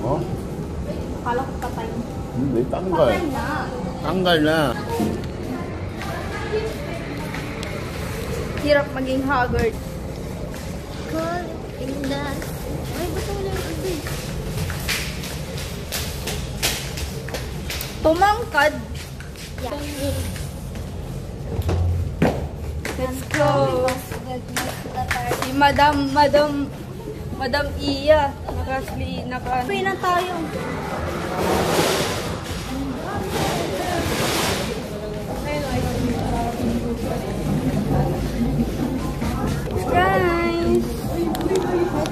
Oh? Akala ko patay. Hindi, tanggal. Patay na. Tanggal na. Hirap maging haggard. Call in the... Ay, ba't wala yung iba? Tumangkad. Yeah. Let's go. Si Madam Iya. Pray na tayo. Guys.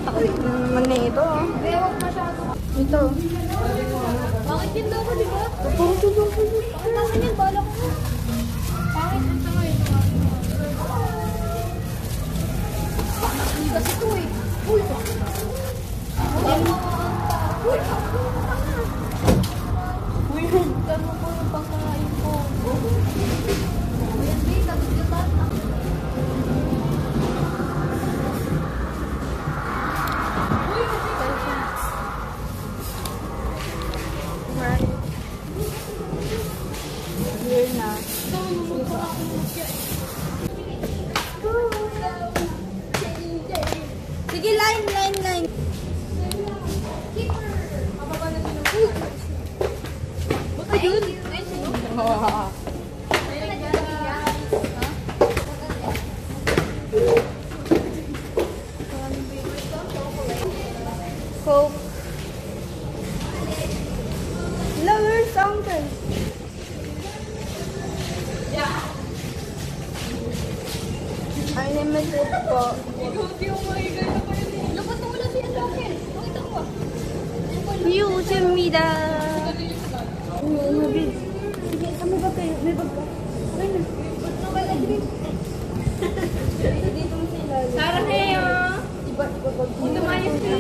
Takot na naman na ito. Ito. Bakit yun daw ko, di ba? Ang nasin yun, bala ko. Bakit? Ang tanga yun. Kasi ito eh. Uy! Uy! Gano'n ko yung pagkain ko. Ayan, babe. Tapos yung bata. Here na. Sige, line. Baka yun. Coke. Lovers uncle. Unlimited po. Lapat na wala siya sa akin. Nakita ko. Yusimida. Sige, may bag kayo. May bag ka. Okay na. Dito mo sila. Sarah Heo. Iba bag mo. Tumayos ka. I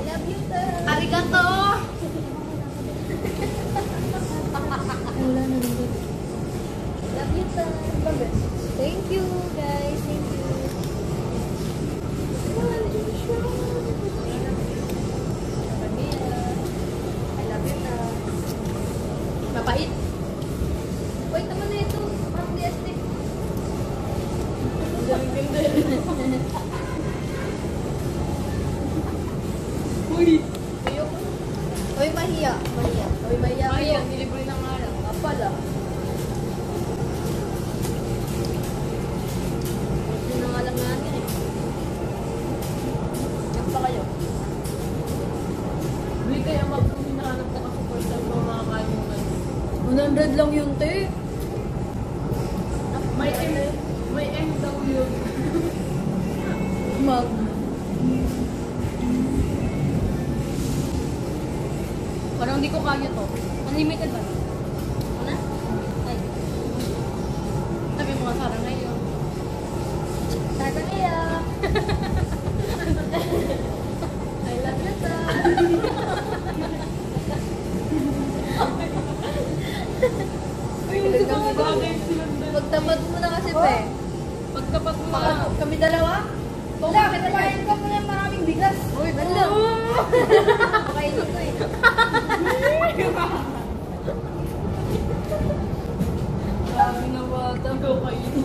love you, sir. Arigato. Love you, sir. Thank you, guys. Thank you. I love you, sir. Mapait. Wait naman na ito. Parang DST. Uy, mahiya. Uy, mahiya. Ay, nilibre na nga lang. Kapala. Hindi na nga lang natin eh. Yan pa kayo. Hindi kaya mag-hinahanap na ka-support sa mga kaimunan. 100 lang yun, te. May M daw yun. Mag. Parang hindi ko kaya to. Unlimited ba? Ano? Ay. Sabi mo nga Sarah ngayon. Tara kaya. I love you, sir. Pagtapat mo na kasi, pe. Pagtapat mo na. Kami dalawa? Wala, katapain ka mo ng maraming bigas. Uy, Ano? Pakainin ko eh. Grabe na bata. Ikaw kainin.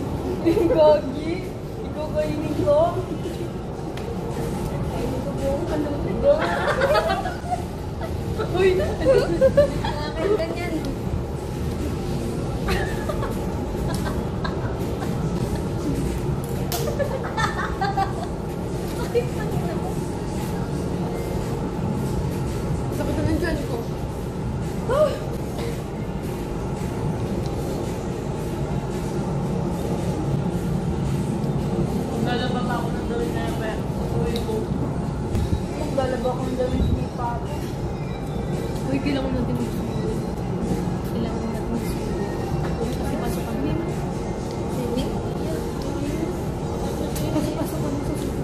Gagi. Ikaw kainin ko. Kainin ko buong kalutin. Uy, Akin ganyan. sakit na ng dyan ko. Maglalaba pa ako ng dawin na yung uwi ko. Maglalaba ko ng damit ni Papa. Uy, kailangan natin mag-school. Kailangan natin mag-school. Kasi pasok kami. Swimming? Kasi pasok kami sa school.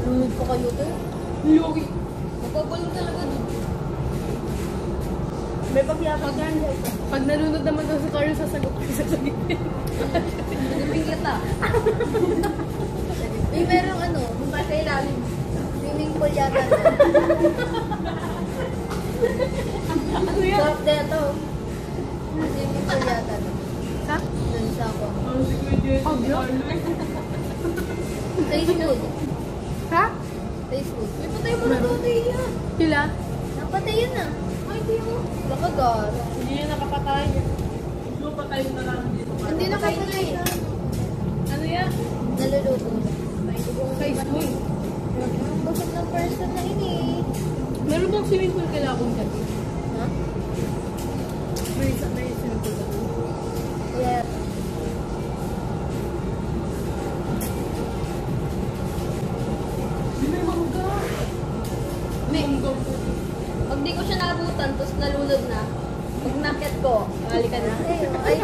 Lunod pa kayo, te. Yogi. Magpapalong talaga dun. May pagyapag yan, guys. Pag nalunod naman daw sa Carl, sasagot ko sa sagitin. Nagping lata. May merong ano, mumpa sa ilalim. Swimming pool yata. Sila? Napatay yun ah. Ay, di mo. Nakagar. Hindi yan nakapatay. Ito patay na lang dito. Hindi nakapatay. Ano yan? Naluluto. Sa school. Ang busog ng person na ini. Meron bang swimming pool kailangan kong gabi? Ha? May swimming pool gabi. Wala. May mangga. May. Pag di ko siya naabutan, tapos nalunod na, pag nakit ko, kali ka na. Ay,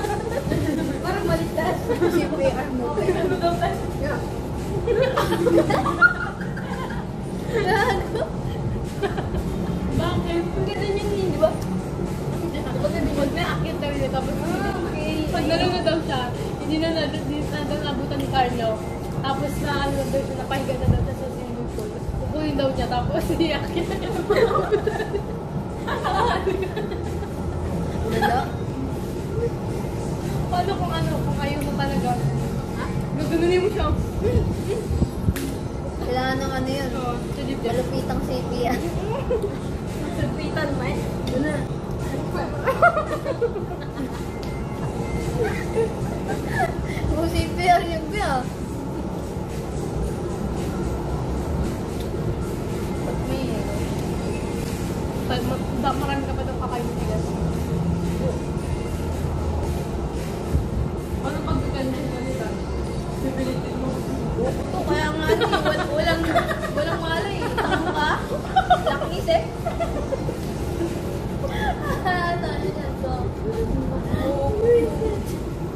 parang maligtas. CPR mo. Ano daw tayo? Gago. Bakit? Ang ganda niyan yun, di ba? Pag naakit daw yun, tapos Okay. pag nalunod daw siya, hindi na nabutan ni Carlo. Tapos na ano na daw siya, napahiga na daw siya sa swimming pool. Pupunin daw niya, tapos iakit na niya. Wala. Paano kung ano, kung ayaw mo talaga? Ha? Gaganunin mo siya. Kailangan ng ano yun. Oo, sa dibdib. Malupitang CPR. Sapitan mo eh. Yun na. Kung CPR yung kuya. Marami ka pa daw kakain ng tigas. Paano pag ganyan mo nila? Pipilitin mo. Ito, kaya nga walang malay. Ano ka? Lakang isip. Ano yan to?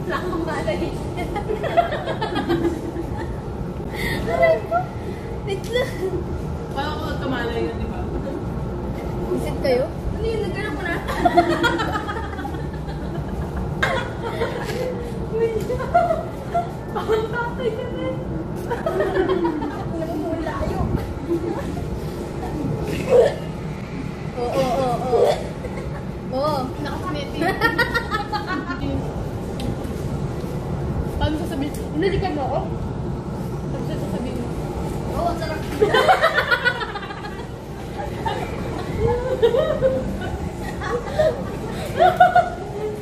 Lakang malay. Aray ko. Wait lang. Paano ko kamalay yun, di ba? Isip kayo? Ano yun? Nagano ko na? Parang tatay ka na. Namumula kayo. Oo. Nakasimeti. Paano sasabihin? Inalikan mo ako? Tapos sasabihin mo. Oo, sarap.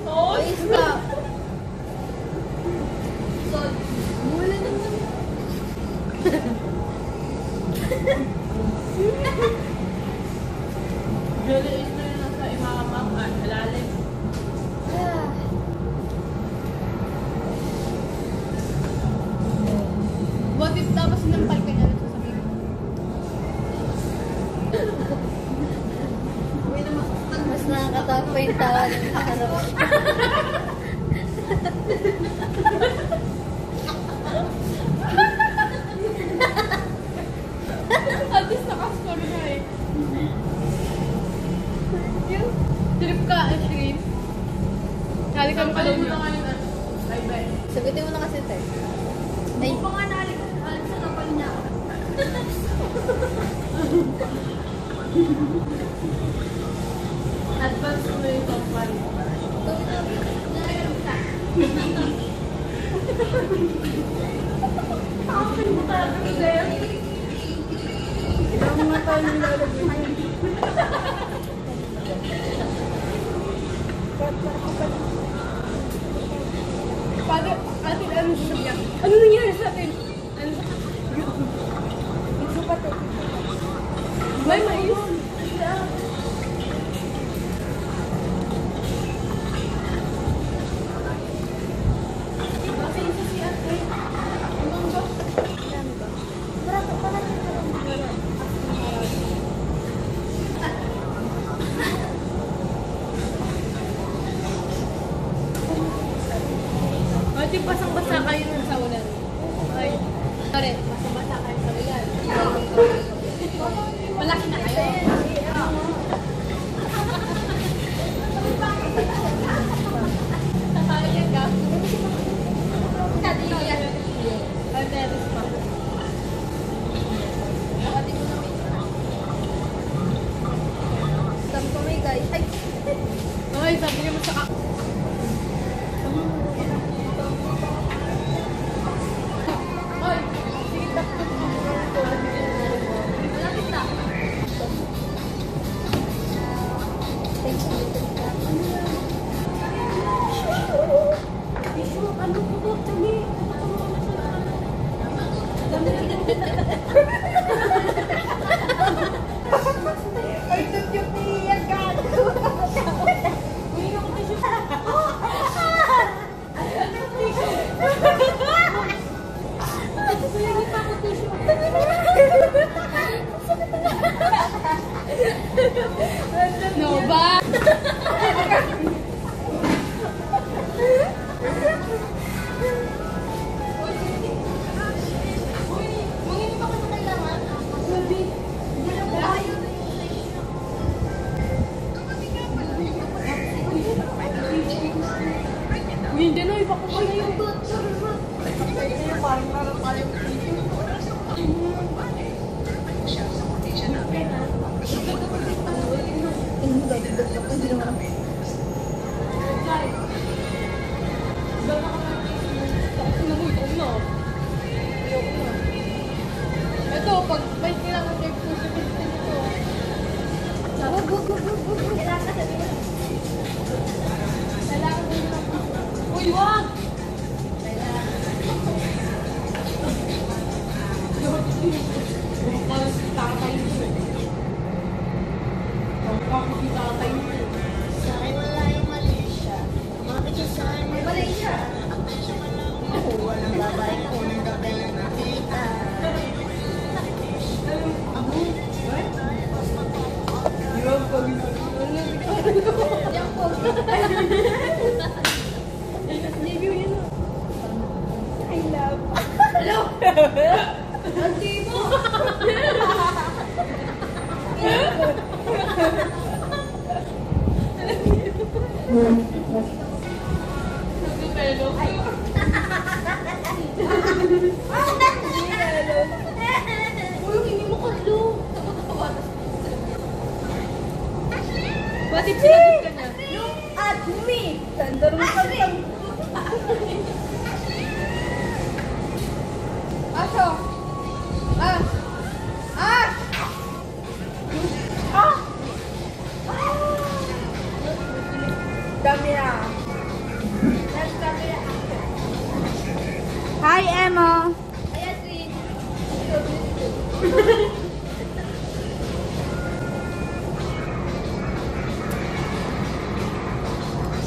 Oo. Ay, stop. So, mula naman. Really is na yun nasa imamang alalim. Ah. What if tapos sinampal ka niya, ano sasabihin mo? Mas nakakatawa pa yung tawa ng harap. At least nakascore na eh. Yung trip ka, Ashrin. Kali kami pa daw niya. Ay, bye. Sagutin mo na kasi, Tay. Ay, Pa nga nalik sa kapal niya. Advance mo yung top 1. Paano, atin, ano sasabihin niya? Ano nangyari sa atin? Ano? Isupat eh. May mais. Ate, basang-basa kayo nun sa ulan. Ay, sorry, basang-basa kayo sa ulan. Malaki na kayo. Nakakaya ka. Katiya. Alteris pa. sabi ko may guys. Ay, Ay, sabi niya mo sa Ay, sige, tapos. malapit na. No ba? Manginip ako sa kailangan. Hindi na, iba ko pa yun. Ito, pag may kailangan check po sa pistin ito. Kailangan din na. Uy, wag! Sa akin wala yung Malaysia. Bakit yung sa akin may Malaysia? Ako walang babae ko nang gabi nakita. Yung po. Review yun. I love. Hello? Hindi mo. Nagpapelo. Uy, hindi mo kalo. Bakit sinagot ka niya? Look at me. Tandar mo kami. Aso. Ah. Ah. Ah. Camera. That's camera. Hi, Emma. Ayan, sweet.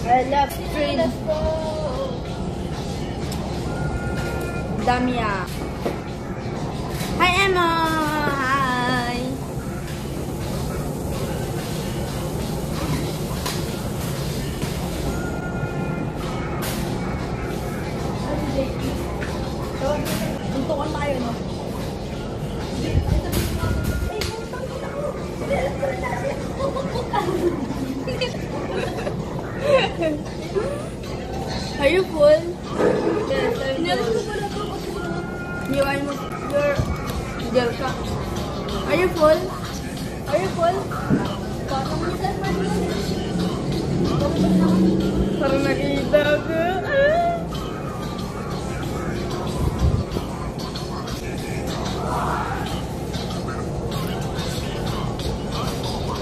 I love train. Let's go. Damia. Hi, Emma. Hi. Tuntukan tayo, no? Are you full? Yes, inalis ko pala to. You are you're Diyan ka. Are you full? Are you full? Parang minsan Parang nakita ko.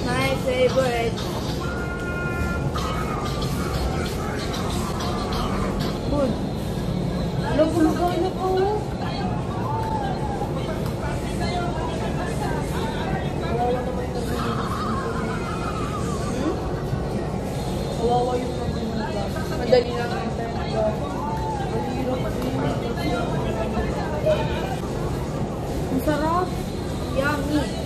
My favorite. Food. Ano kumakain na po? Kawawa yung mga madali lang ang tayo. Ang sarap. Yummy.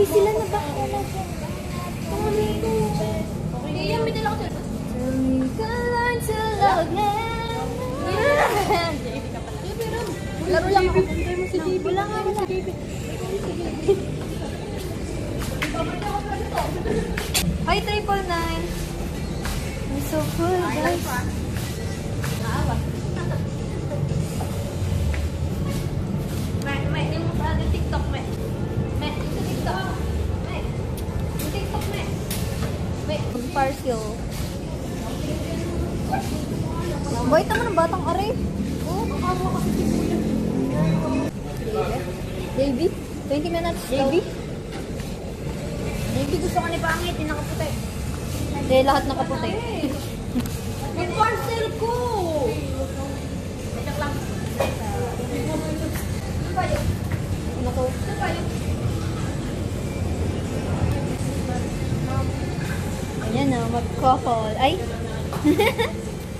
Uy, sila na ba? Okay, yan, may dala ko sila. Laro lang ako. Wala nga wala. Hi, 999. I'm so cool, guys. May, yung TikTok, may. May, yung sa TikTok. May. Yung TikTok, may. May. Parcel. Boy, tama ng batang aray. Oh, Baby? 20 minutes. Baby? Hindi gusto ko ni pangit, yung nakaputi. Hindi, lahat nakaputi. Yung parcel ko! Check lang. Ano ba yun? Ano ko? Ano ba yun? Ayan na, mag-couple. Ay!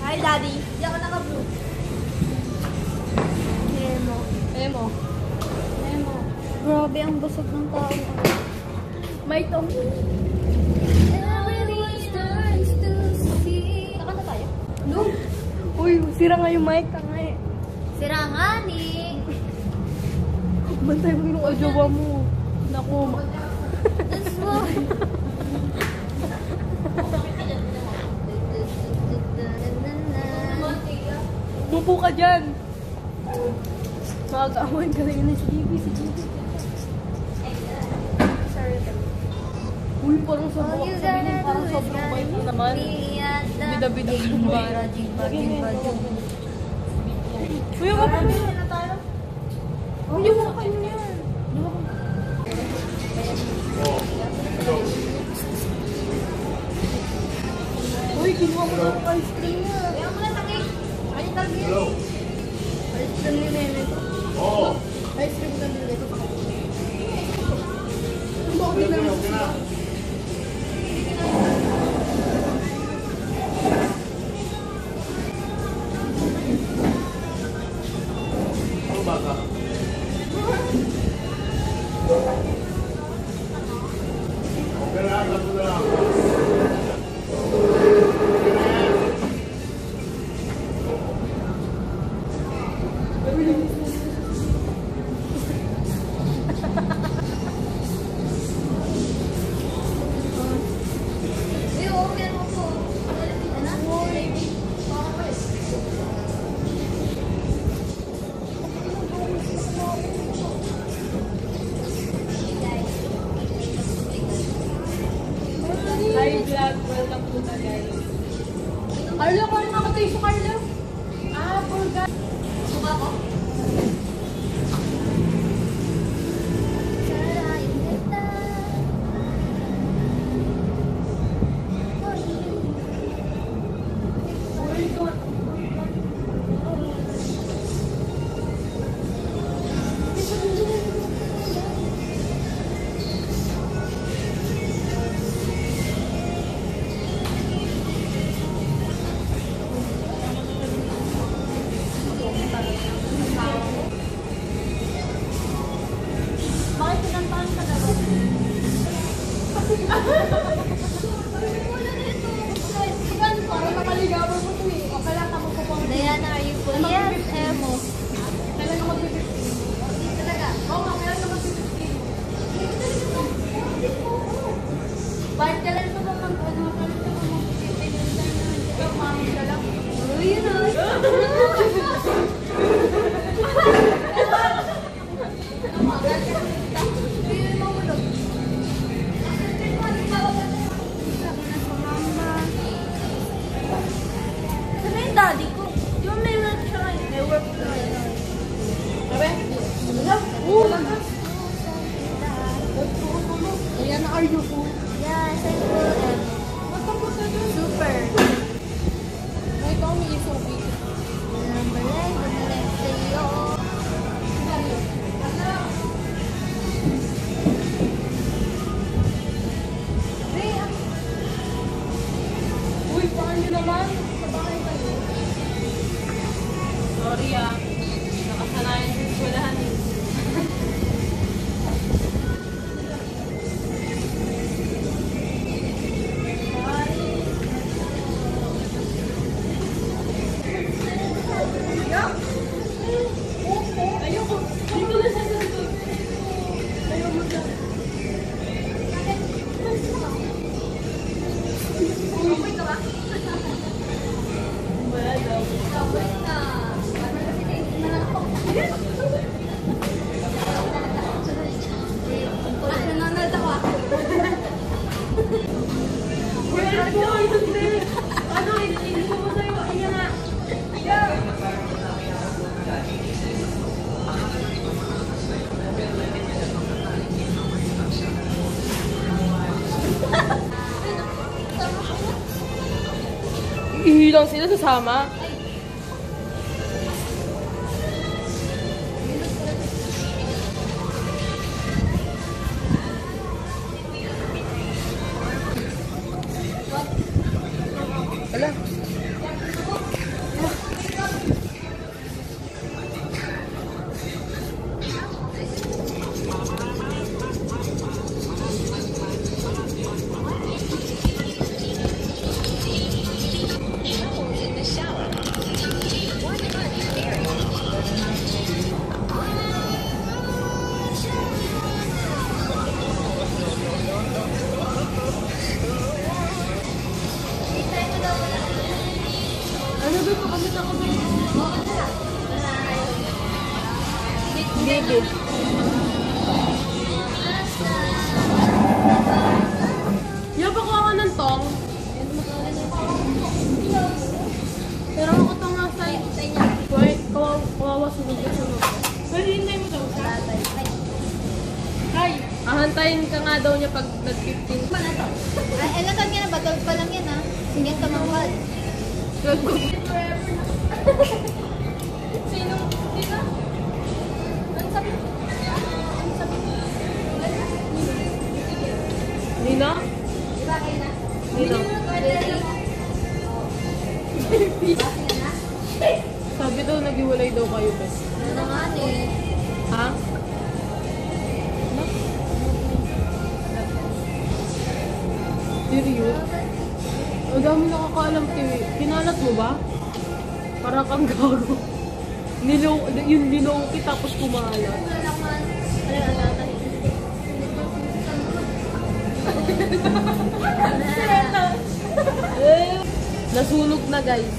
Hi, Daddy. Hindi ako naka-blue. Emo. Emo. Emo. Grabe, ang busog ng tao. May tong. Nakanta tayo? No? Uy, sira nga yung mic. Tanga eh. Sira nga ni. Bantay mo yung ajawa mo. Naku. That's why. Mupo ka dyan. Makag-awain ka rin na si Gigi. Si Gigi. Uy, parang sobrang sabihin. Parang sobrang bait mo naman. Bida-bida yung bait. Uy, yung kapag na tayo. Uy, yung kapag niya. Uy, kinuha mo ng ice cream niya. Kaya mo na takik. Ano talaga yun? Ice cream ni Nene. Oo. Ice cream ka nila. Ano ba ka? Okay na, ako na lang. Uy, oo, meron ko. Ano? Baby. Parang ko eh. Hi vlog, welcome to the guys. Carlo, kung ano nakatay sa Carlo? Ah, poor guy. Suka ko? Bakit pinantahan ka na ba? Parang nakaligawan mo to eh. O kailan ka magpapang... Diana, are you full? Yes, Emo. Kailan ka mag-15? Talaga. Oo nga, kailan ka mag-15? Bakit kailan ka ba mag-ano? Kailan ka ba mag-15? Yung mami ka lang. Uy, yun o. Hindi lang sila sasama. Wala. Ano ba ito? Kami na kami. Baby. Yung pakuha ka ng tong. Pero ako tong nasa wait, kawawa sunod. Pero hintay mo daw siya. Ay, ahantayin ka nga daw niya pag nag-15. Ay, ilan taon ka na ba? 12 pa lang yan, ha? Singgit ka mangkal. Sino? Sino? Ano sabi mo? Ano sabi mo? Nina? Diba kayo na? Nina? Ready? Sabi daw naghiwalay daw kayo, bes. Ano na nga, eh. Ha? Serious? Ang dami nakakaalam, Tiwi. Kinalat mo ba? Para kang gago. Yung niloki tapos kumalat. Wala naman. Ano yung alata? Nasunog na, guys.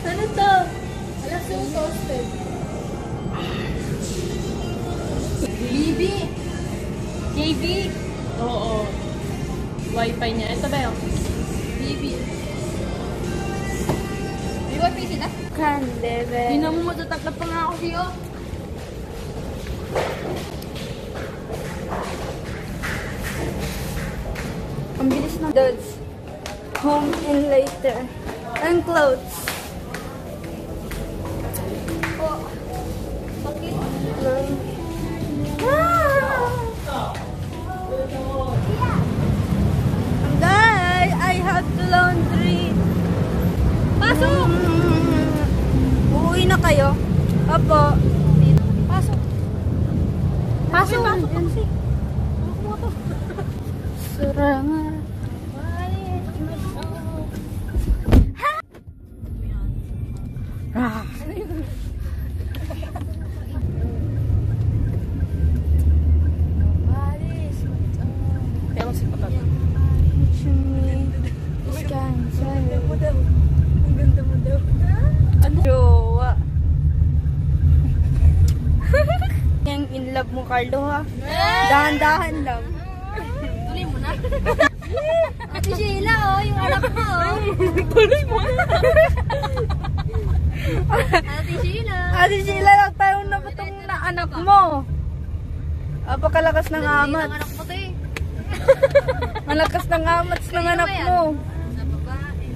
Ano to? Wala siya toasted. Bibi! JB! Oo. Wi-Fi niya. Ito ba yun? Bibi. May wifi sila? Kandebe. Hindi na mo matatanggap pa nga ako sa'yo. Ang bilis ng dudes. Home and later. And clothes. Oh. Bakit? Guys, I have to laundry. Pasok! Uuwi na kayo? Opo. Pasok! Pasok. Pasok kasi. Ano to? Surangan. Ah. Kaya mo si Patat. Ang ganda mo daw. Ano? Jowa. Yung in love mo, Carlo, ha? Dahan-dahan lang. Tuloy mo na. Ate Sheila, oh. Yung anak mo, oh. Tuloy mo na. Ate Sheila. Ate Sheila, lang tayo na ba itong na anak mo? Apakalakas ng amat. Ang anak mo to, eh. Malakas ng amats ng anak mo. Sa babae.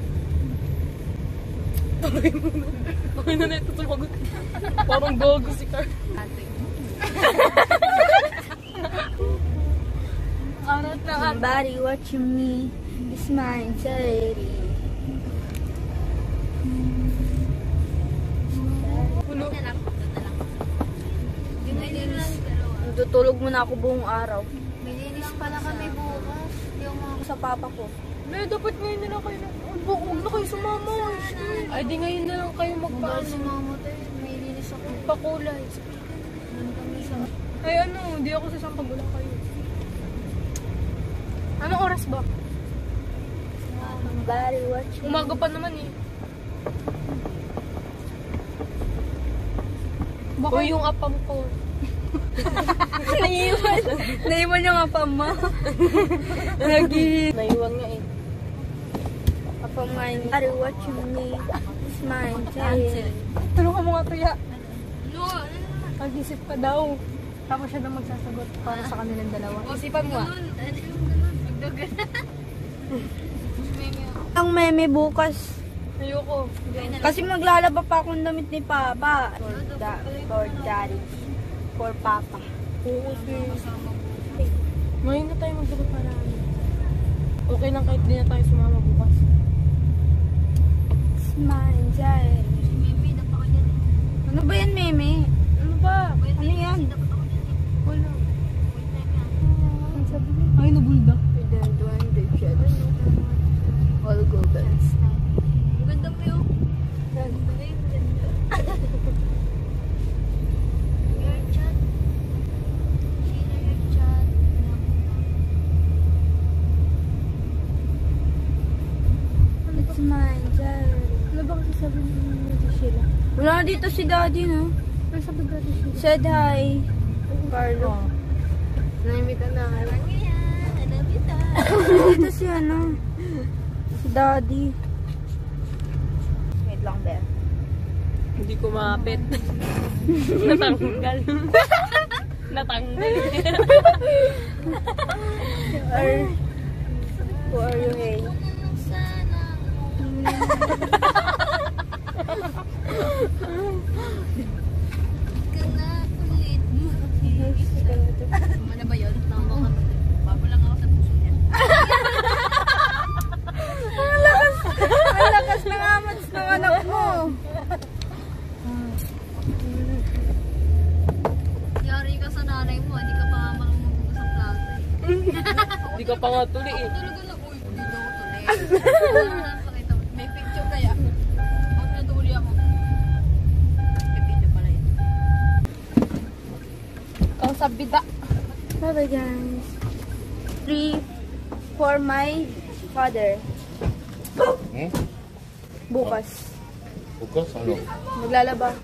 Okay na ito tumagot. Parang gogo si Carl. Arat na ka. Somebody watching me is my anxiety. Puno. Ito na lang. Yung linis. Tutulog muna ako buong araw. May linis pala kami bukas. Yung mga Sa papa ko. May dapat ngayon na lang kayo na. Huwag na kayo sumama. Ay, di ngayon na lang kayo Paano magpaano. si mama tayo? May linis ako. Pakulay. Doon kami sa... Ay, ano, hindi ako sasama wala kayo. Anong oras ba? Somebody watching me. Umaga pa naman eh. Baka yung apam ko. Naiwan. Naiwan yung apama. Naiwan nga eh. Apama yun. Somebody watching me is my anxiety. Tulungan mo nga to ya. Ano? Mag-isip ka daw. Tapos siya na magsasagot para sa kanilang dalawa. Isipan mo ah. Magdagan. Ang meme bukas. Ayoko. Kasi maglalaba pa akong damit ni Papa. For Daddy. For Papa. Oo, sis. Ngayon na tayo magdapat para ano. Okay lang kahit di na tayo sumama bukas. Smile, Jai. Ano ba yan, Meme? Ano ba? Ano yan? Wala. Ay, nabulda. All golden. Maganda mo yun. Your chat. Sheila, your chat. It's mine, Jai. Ano ba kasi sabi ni Sheila? Wala na dito si Daddy, no? Ano sabi ba ni Sheila? Said hi. Carlo. Naimitan na. Parang yan. Alam kita. Dito si ano? Si Daddy. Wait lang, Beth. Hindi ko mapit. Natanggal. Natanggal. Who are you, hey? Sana. Ka na ulit. Ano ba yun? Tama ka. Babalang ako sa puso niya. Ang lakas ng amats ng anak mo. Yari ka sa nanay mo. Hindi ka pa nga marunong magbukas ng plato eh. Hindi ka pa nga tuli eh. Talaga na, uy, dito ako tuloy. May picture kaya. Huwag na tuloy ako. May picture pala yun. Ang sabida. Bye-bye, guys. 3 for my father. Hmm? Bukas. Bukas ano? Maglalaba.